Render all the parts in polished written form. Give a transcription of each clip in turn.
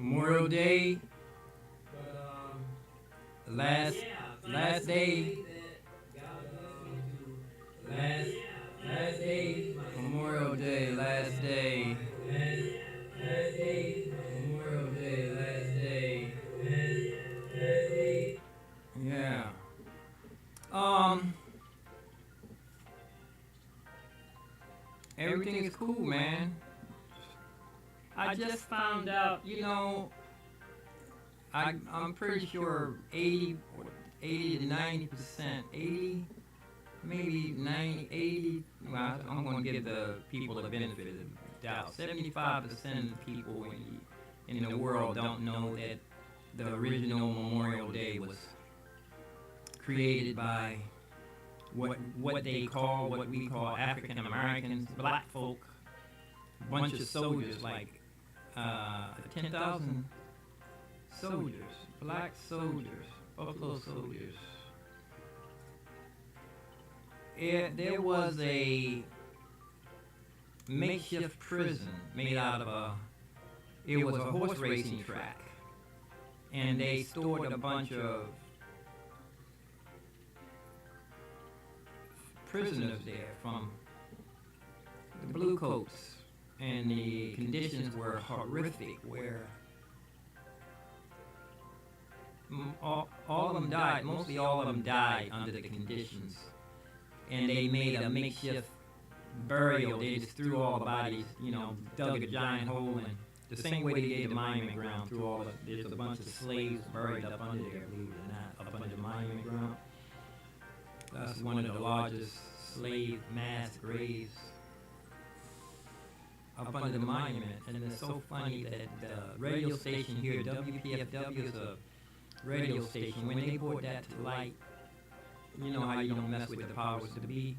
Memorial Day, last last day, last last day, Memorial Day, last day, Memorial Day, last day. Yeah. Um, Everything is cool, man. I just found out, I'm pretty sure 80 to 90%, 80, maybe 90, 80. Well, I'm going to give the people the benefit of the doubt. 75% of people in the world don't know that the original Memorial Day was created by what we call African Americans, black folk, a bunch of soldiers, like 10,000 soldiers, black soldiers, buffalo soldiers. There was a makeshift prison made out of it was a horse racing track, and they stored a bunch of prisoners there from the bluecoats, and the conditions were horrific, where all of them died, mostly all of them died under the conditions, and they made a makeshift burial. They just threw all the bodies, dug a giant hole, and the same way they did the monument ground, there's a bunch of slaves buried up under there, believe it or not, up under the monument ground. That's one of the largest slave mass graves up under the monument. And it's so funny that the radio station here, WPFW, is a radio station. When they brought that to light, you know how you don't mess with the powers to be.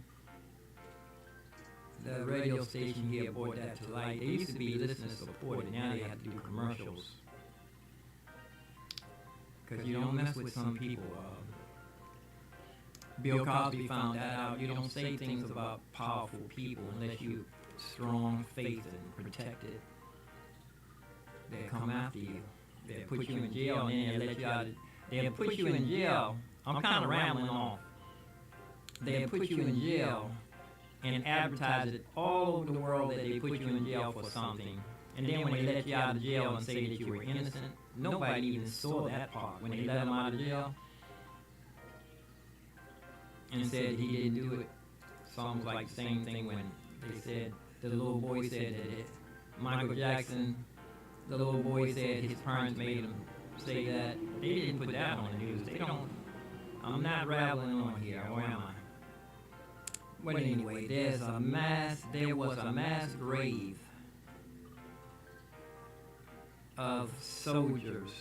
The radio station here brought that to light. They used to be listener supported. Now they have to do commercials, because you don't mess with some people. Bill Cosby found that out. You don't say things about powerful people unless you strong faith and protected. They'll come after you. They'll put you in jail, and then they'll let you out. They'll put you in jail. I'm kind of rambling off. They'll put you in jail and advertise it all over the world that they put you in jail for something. And then when they let you out of jail and say that you were innocent, nobody even saw that part. When they let them out of jail and said he didn't do it. It's almost like the same thing when they said, the little boy said that Michael Jackson, the little boy said his parents made him say that. They didn't put that on the news. They don't. I'm not rattling on here, or am I? But anyway, there was a mass grave of soldiers.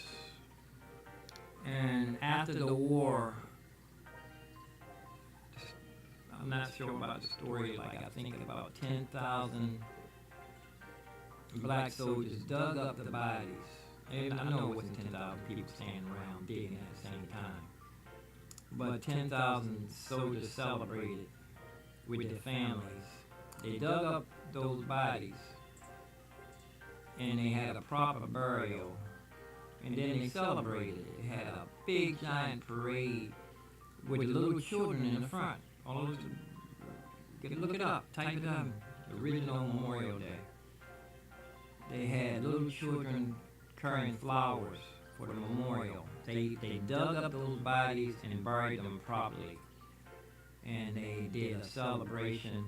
And after the war, I'm not sure about the story, like I think about 10,000 black soldiers dug up the bodies. And I know it wasn't 10,000 people standing around digging at the same time, but 10,000 soldiers celebrated with their families. They dug up those bodies, and they had a proper burial, and then they celebrated it. They had a big giant parade with the little children in the front. All those, look it up, type it up. Original Memorial Day. They had little children carrying flowers for the memorial. They dug up those bodies and buried them properly. And they did a celebration.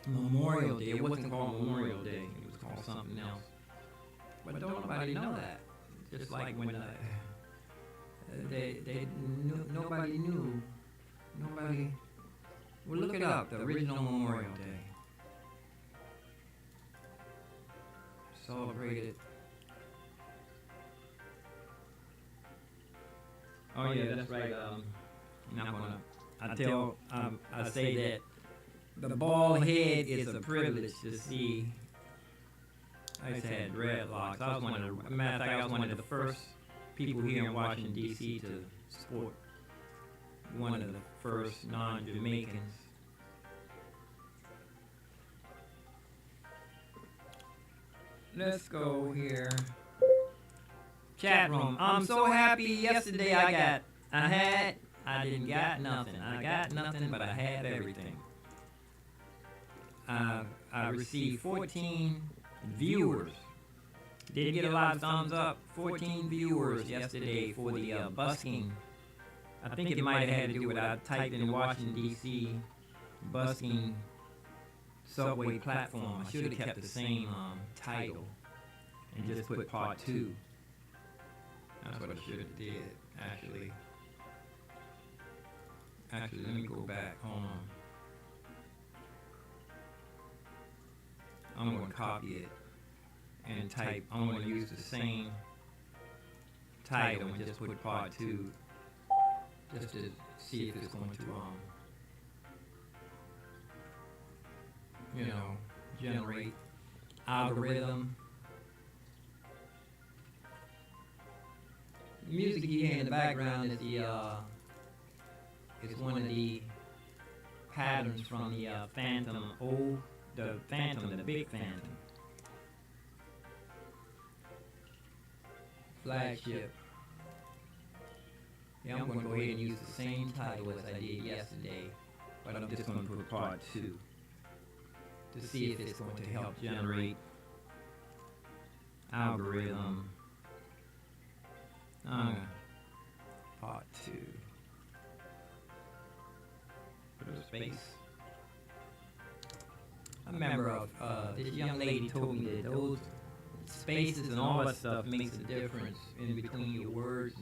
Memorial Day. It wasn't called Memorial Day. It was called something else. But don't nobody know that. Just like when nobody knew. Nobody. Well, look it up. The original Memorial Day. Celebrated. Oh yeah, that's right. I'm not gonna. I say that the bald head is a privilege to see. I just had dreadlocks. I was matter of fact, I was one of the first people here in Washington D.C. to sport one of the first non-Jamaicans. Let's go here. chat room. I'm so happy yesterday I didn't got nothing. I got nothing, but I had everything. I received 14 viewers. Did get a lot of thumbs up. 14 viewers yesterday for the busking. I think it might have had to do with I typed in Washington DC busking subway platform. I should have kept the same title and just put part 2. That's what I should have did, actually. Actually, let me go back. Hold on. I'm going to copy it and type. I'm going to use the same title and just put part 2 just to see if it's going to, you know, generate algorithm. The music you hear in the background is is one of the patterns from the Phantom, the big Phantom flagship. Yeah, I'm going to go ahead and use the same title as I did yesterday, but I'm just going to put part 2 to see if it's going to help generate algorithm. Part 2. Put a space. I remember this young lady told me that those spaces and all that stuff makes a difference in between your words,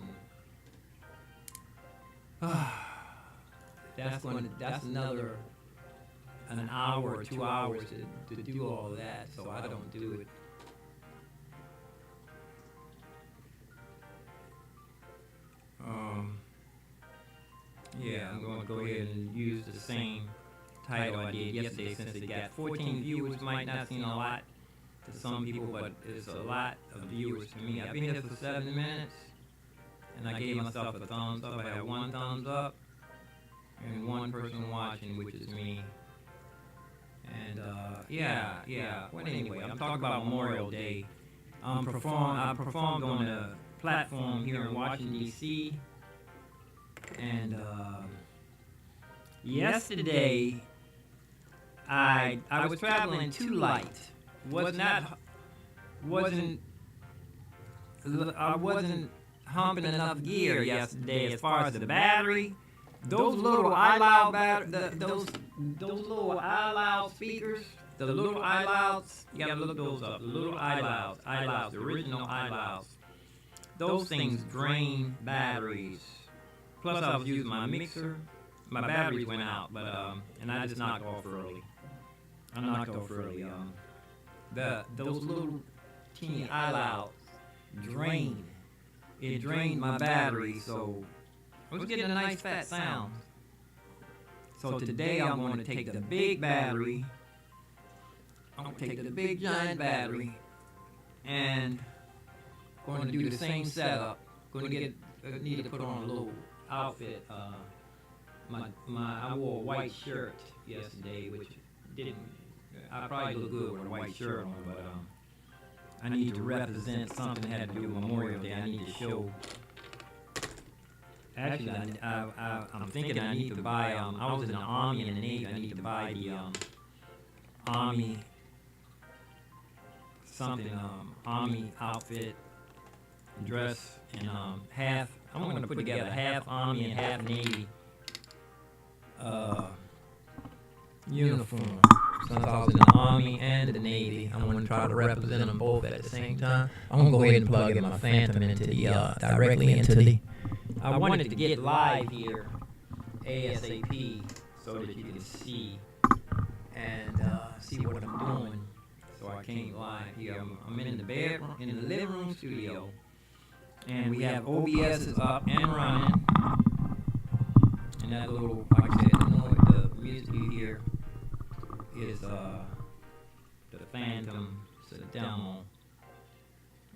and that's another an hour or 2 hours to do all that, so I don't do it. Yeah, I'm going to go ahead and use the same title I did yesterday, since it got 14 viewers. Might not seem a lot to some people, but it's a lot of viewers to me. I've been here for 7 minutes, and I gave myself a thumbs up. I had 1 thumbs up and 1 person watching, which is me. And yeah. Well, anyway, I'm talking about Memorial Day. I performed on a platform here in Washington DC, and yesterday I was traveling too light. I wasn't humping enough gear yesterday as far as the battery. Those little iLoud those little iLoud speakers, the little iLouds, you gotta look those up. The little iLouds, the original iLouds. Those things drain batteries. Plus, I was using my mixer. My batteries went out, but and I just knocked off early. Those little teeny iLouds drained. It drained my battery, so I was getting a nice fat sound. So today I'm going to take the big battery. I'm going to take the big giant battery, and going to do the same setup. Need to put on a little outfit. I wore a white shirt yesterday, which I probably look good with a white shirt on, but I need to represent something that had to do with Memorial Day. I need to show. Actually, I'm thinking I need to buy. I was in the Army and the Navy. I need to buy the Army Army outfit, dress, and half. I'm going to put together half Army and half Navy uniform. Since I was in the Army and the Navy, I'm going to try to represent them both at the same time. I'm going to go ahead and plug in my Phantom into the directly into the. I wanted to get live here ASAP so that you can see and see what I'm doing. So I came live here. I'm in the bedroom, in the living room studio, and we have OBS is up and running. And that little, like I said, the music you hear is the Phantom. It's a demo.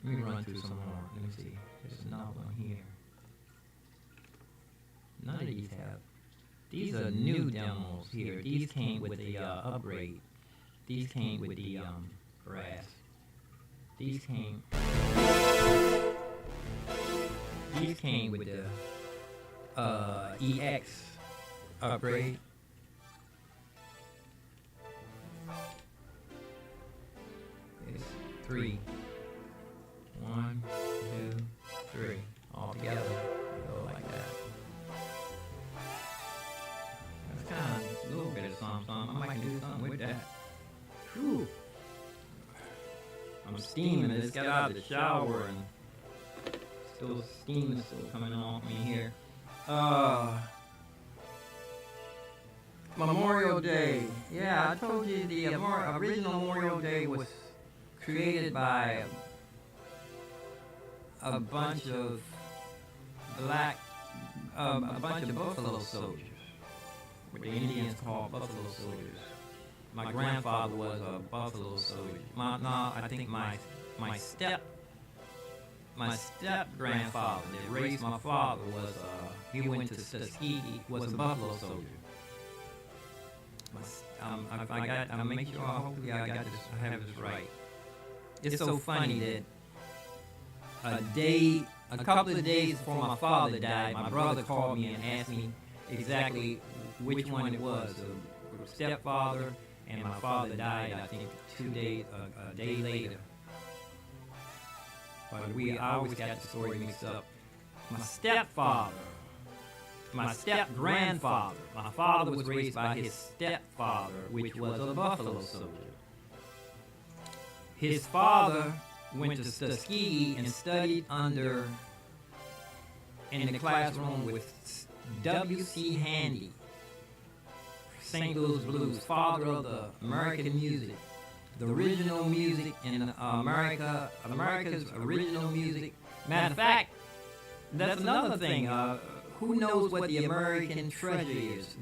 Let me run through some more. Let me see. There's another one here. None of these have. These are new demos here. These came with the upgrade. These came with the brass. These came. These came with the EX upgrade. It's 3. 1, 2, 3. All together. Go like that. That's kind of a little bit of something. I might do something with that. Whew. I'm steaming. I just got out of the shower and still steam is still coming off me here. Memorial Day. Yeah, I told you the original Memorial Day was created by a bunch of a bunch of buffalo soldiers, what the Indians call buffalo soldiers. My grandfather was a buffalo soldier. I think my step grandfather that raised my father was he went to Tuskegee, was a buffalo soldier. I'll make sure. Hopefully, I have this right. It's so funny that a couple of days before my father died, my brother called me and asked me exactly which one it was. The stepfather and my father died, I think, a day later. But I always got the story mixed up. My stepfather, my step-grandfather, my father was raised by his stepfather, which was a buffalo soldier. His father went to Tuskegee and studied in the classroom with W.C. Handy, St. Louis Blues, father of the American music, the original music in America's original music. Matter of fact, that's another thing. Who knows what the American treasure is?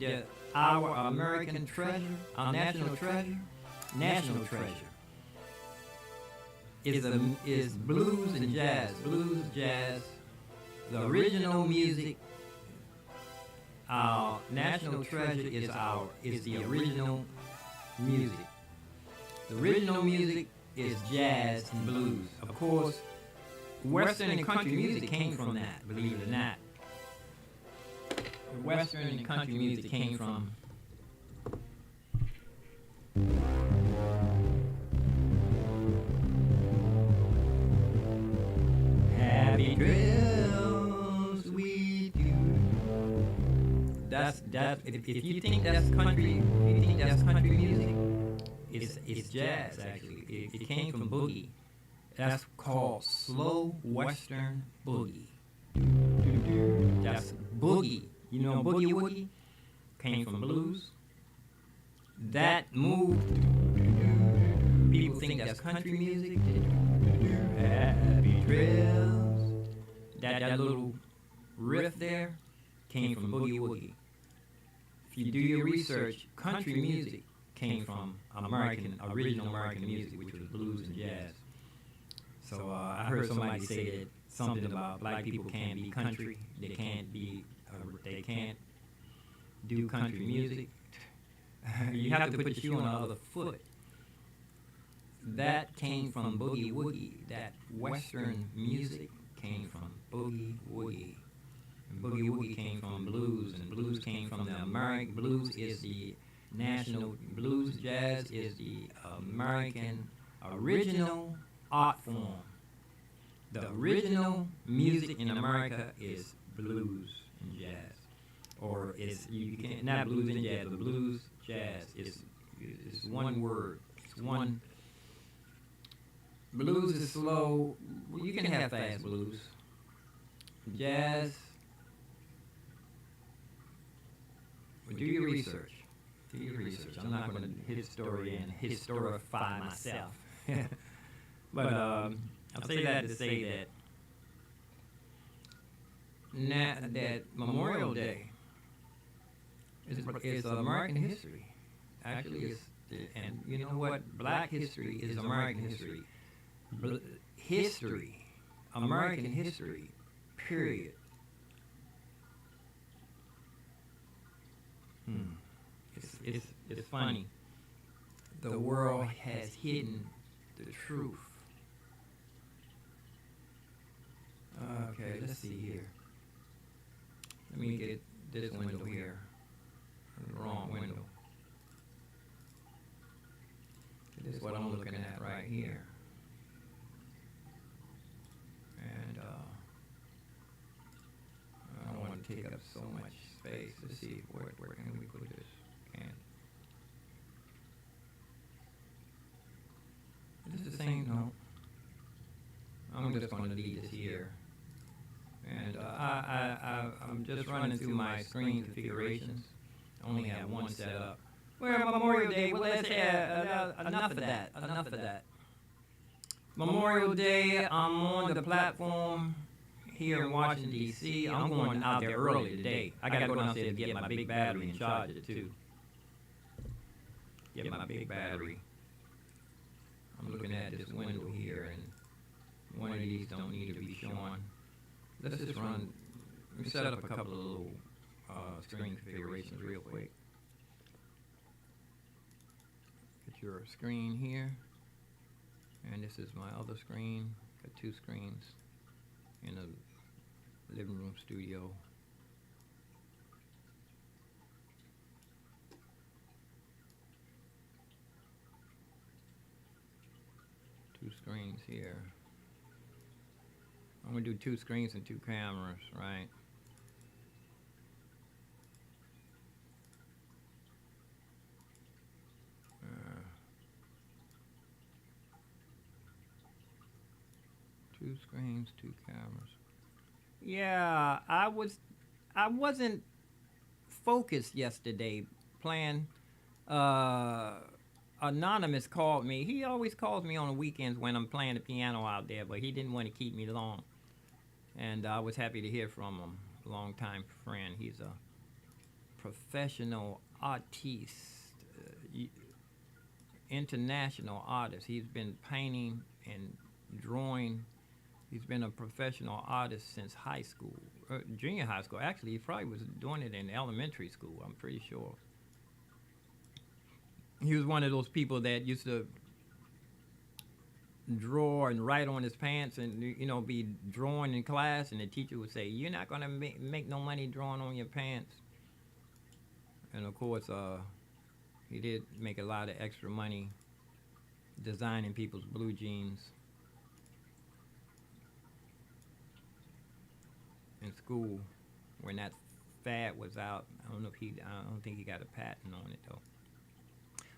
Our American treasure, our national treasure? National treasure is blues and jazz. Blues, jazz, the original music. Our national treasure is the original music. The original music is jazz and blues. Of course, Western and country music came from that, believe it or not. Western and country music came from Happy Trails with you. That's if you think that's country, music, it's jazz actually. It came from boogie. That's called slow Western boogie. That's boogie. You know, boogie woogie came from blues. That moved. People think that's country music. Happy Trails. That little riff there came from boogie woogie. If you do your research, country music came from original American music, which was blues and jazz. So I heard somebody say that something about black people can't be country. They can't do country music. You have to put your shoe on the other foot. That came from boogie woogie. That Western music came from boogie woogie. And boogie woogie came from blues, and blues came from the American. Blues is the national blues. Jazz is the American original art form. The original music in America is blues and jazz, or not blues and jazz, but blues, jazz is one word. It's one. Blues is slow. You can have fast blues. Jazz. Do your research. Do your research. I'm not going to historify myself. But I'll say that to say that Memorial Day is American history. Actually, and you know what? Black history is American history. American history, period. It's funny. The world has hidden the truth. Okay, let's see here. Let me get this window here. The wrong window. This is what I'm looking at right here. And I don't want to take up so much space. Let's see, where can we put this? Is this the same? No. I'm just going to leave this here. And I'm just running through my screen configurations. I only have one set up. Well, Memorial Day, well, let's enough of that. Enough of that. Memorial Day, I'm on the platform here in Washington, D.C. I'm going out there early today. I got to go downstairs to get my big battery and charge it, too. Get my big battery. I'm looking at this window here, and one of these don't need to be shown. Let's just run, let me set up a couple of little screen configurations real quick. Get your screen here, and this is my other screen. Got two screens in a living room studio. Two screens here. I'm gonna do two screens and two cameras, right? Two screens, two cameras. Yeah, I wasn't focused yesterday playing. Anonymous called me. He always calls me on the weekends when I'm playing the piano out there, but he didn't want to keep me long. And I was happy to hear from him, a long-time friend. He's a professional artiste, international artist. He's been painting and drawing. He's been a professional artist since high school, junior high school. Actually, he probably was doing it in elementary school, I'm pretty sure. He was one of those people that used to draw and write on his pants and, you know, be drawing in class, and the teacher would say, "You're not going to make no money drawing on your pants." And of course, he did make a lot of extra money designing people's blue jeans in school when that fad was out. I don't think he got a patent on it though.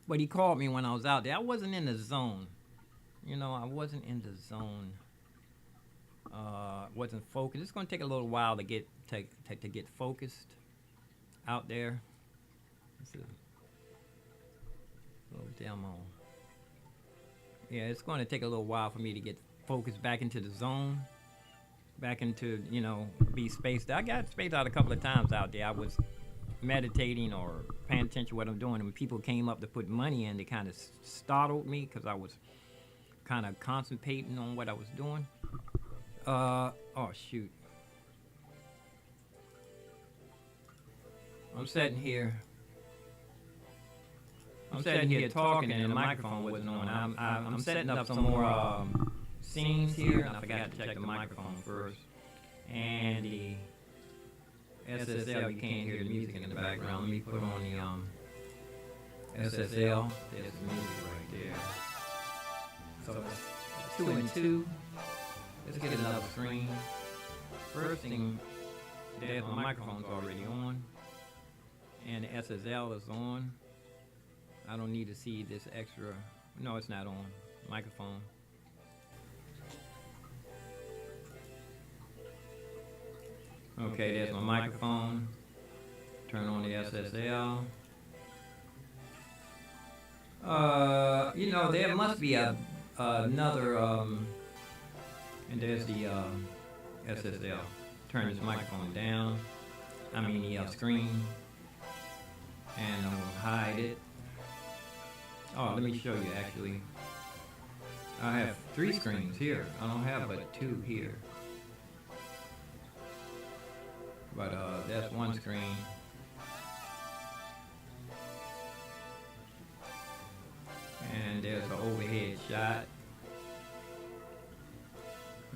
But he called me when I was out there. I wasn't in the zone. You know, I wasn't in the zone. Wasn't focused. It's going to take a little while to get focused out there. It's a little demo. Yeah, it's going to take a little while for me to get focused back into the zone. Back into, you know, be spaced out. I got spaced out a couple of times out there. I was meditating or paying attention to what I'm doing, and when people came up to put money in, they kind of startled me because I was kind of concentrating on what I was doing. Oh shoot. I'm sitting here talking and the microphone wasn't on. I'm setting up some more scenes here, and I forgot to check the microphone first. And the SSL, you can't hear the music in the background. Let me put on the SSL. There's the music right there. So 2 and 2. Let's get another screen. First thing, there's my microphone's already on, and the SSL is on. I don't need to see this extra. No, it's not on. Microphone. Okay, there's my microphone. Turn on the SSL. You know, there must be another, and there's the SSL. Turn this microphone down. I mean the screen. And I'm gonna hide it. Oh, let me show you actually. I have 3 screens here. I don't have but 2 here. But that's one screen. And there's an overhead shot.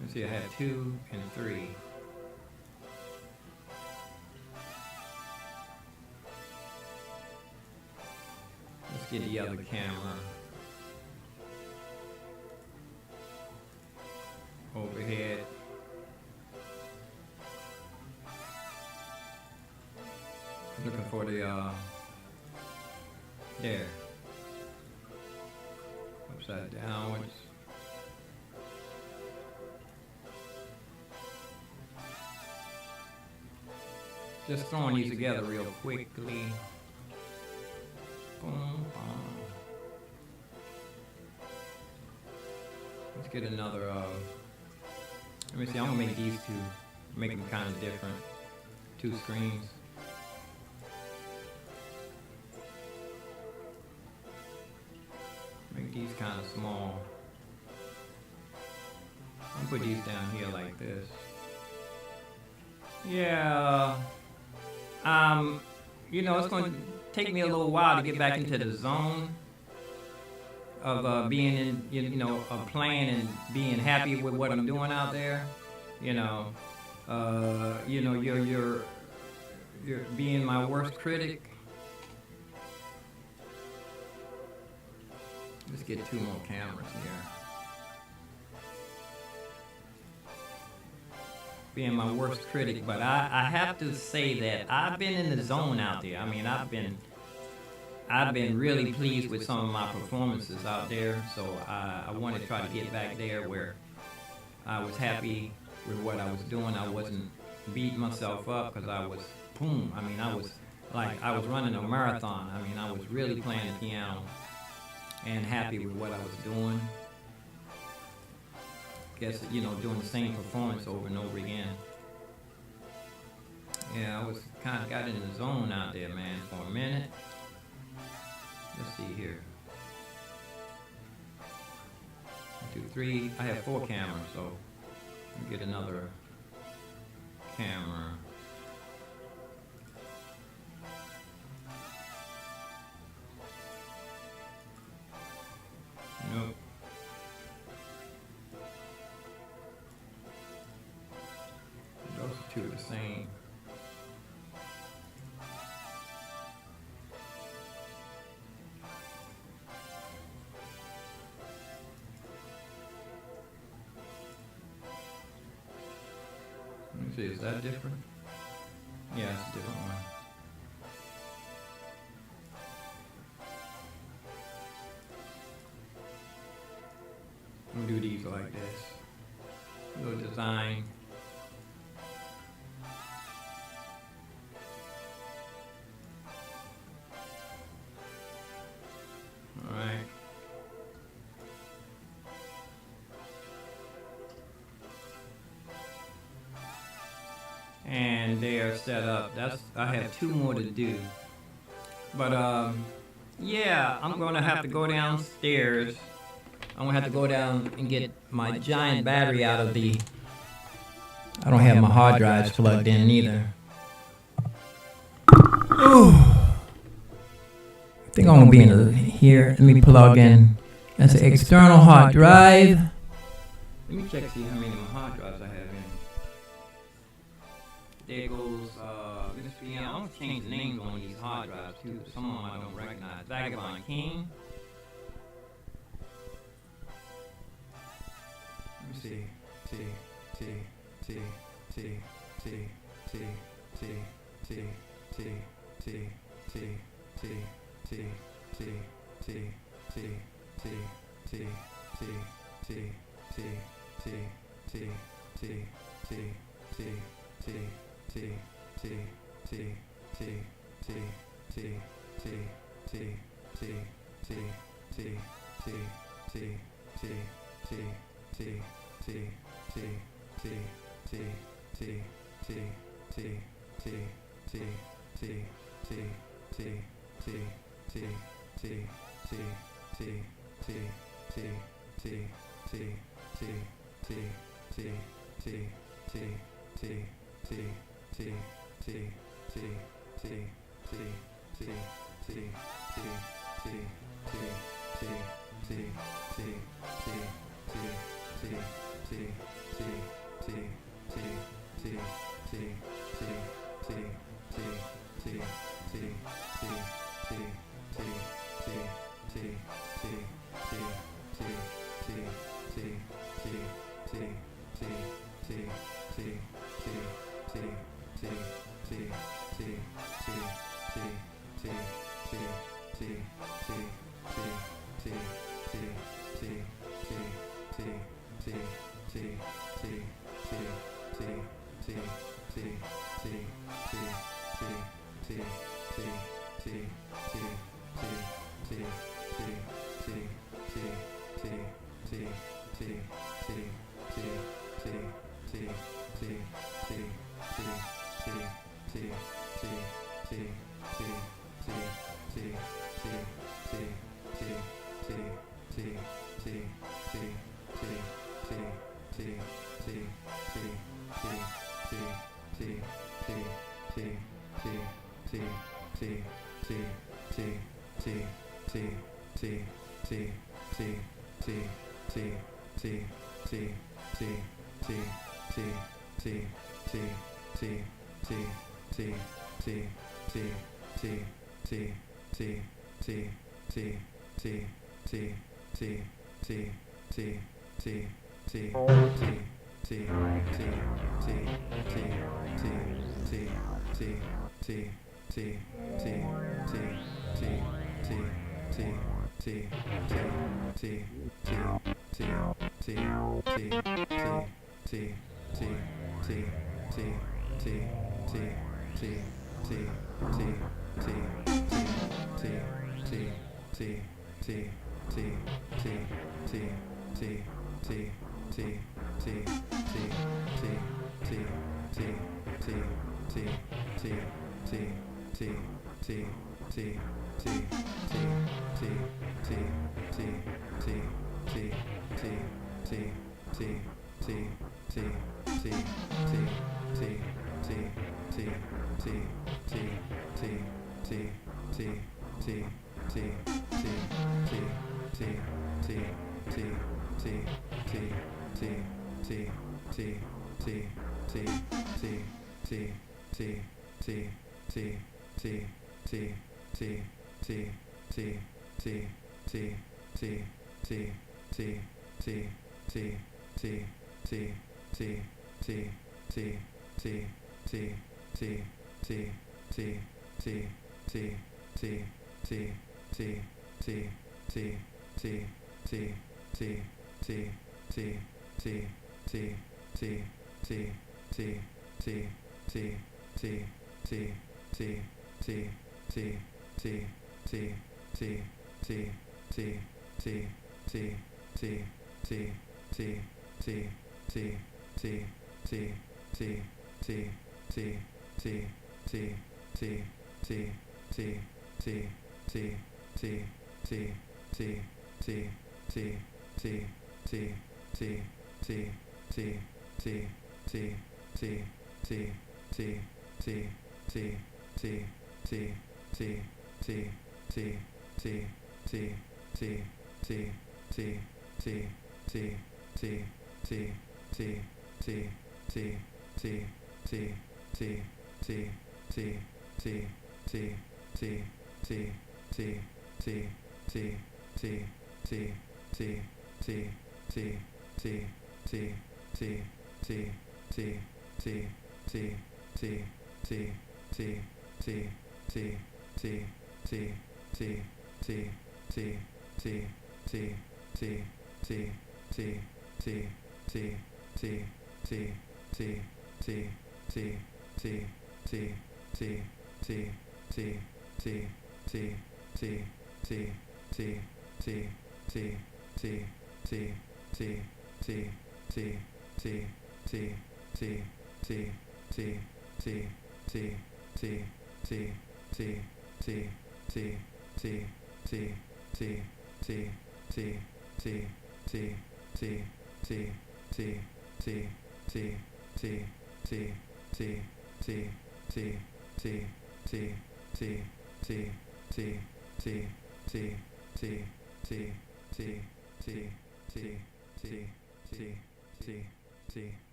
Let's see, I have 2 and 3. get the other camera overhead. Looking for the there. Upside downwards. Just throwing these together real quickly. Boom, boom. Let's get another, let me see, I'm gonna make these two, make them kind of different. 2 screens. Make these kind of small. I'll put these down here like this. Yeah. You know, it's going to take me a little while to get back into the zone of being in, you know, of playing and being happy with what I'm doing out there. You know, you're being my worst critic. Let's get 2 more cameras here. Being my worst critic, but I have to say that I've been in the zone out there. I mean, I've been really pleased with some of my performances out there. So I want to try to get back there where I was happy with what I was doing. I wasn't beating myself up because I was boom. I mean, I was running a marathon. I mean, I was really playing the piano and happy with what I was doing. Guess, you know, doing the same performance over and over again. Yeah, I was kind of got in the zone out there, man, for a minute. Let's see here. 1, 2, 3. I have 4 cameras, so let me get another camera. Nope. Those 2 are the same. Let me see, is that different? Yeah, it's a different one. I'm gonna do these like this. A little design. Alright. And they are set up. I have 2 more to do. But yeah, I'm gonna have to go downstairs. I'm gonna have to go down and get my giant battery out of the. I don't have my hard drives plugged in either. Ooh. I think I'm gonna be in here. Let me plug in. That's an external hard drive. Let me check see how many of my hard drives I have in. There goes Mr. I'm gonna change the names on these hard drives too. Some of them I don't recognize. Vagabond King. Let me see. T. T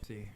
T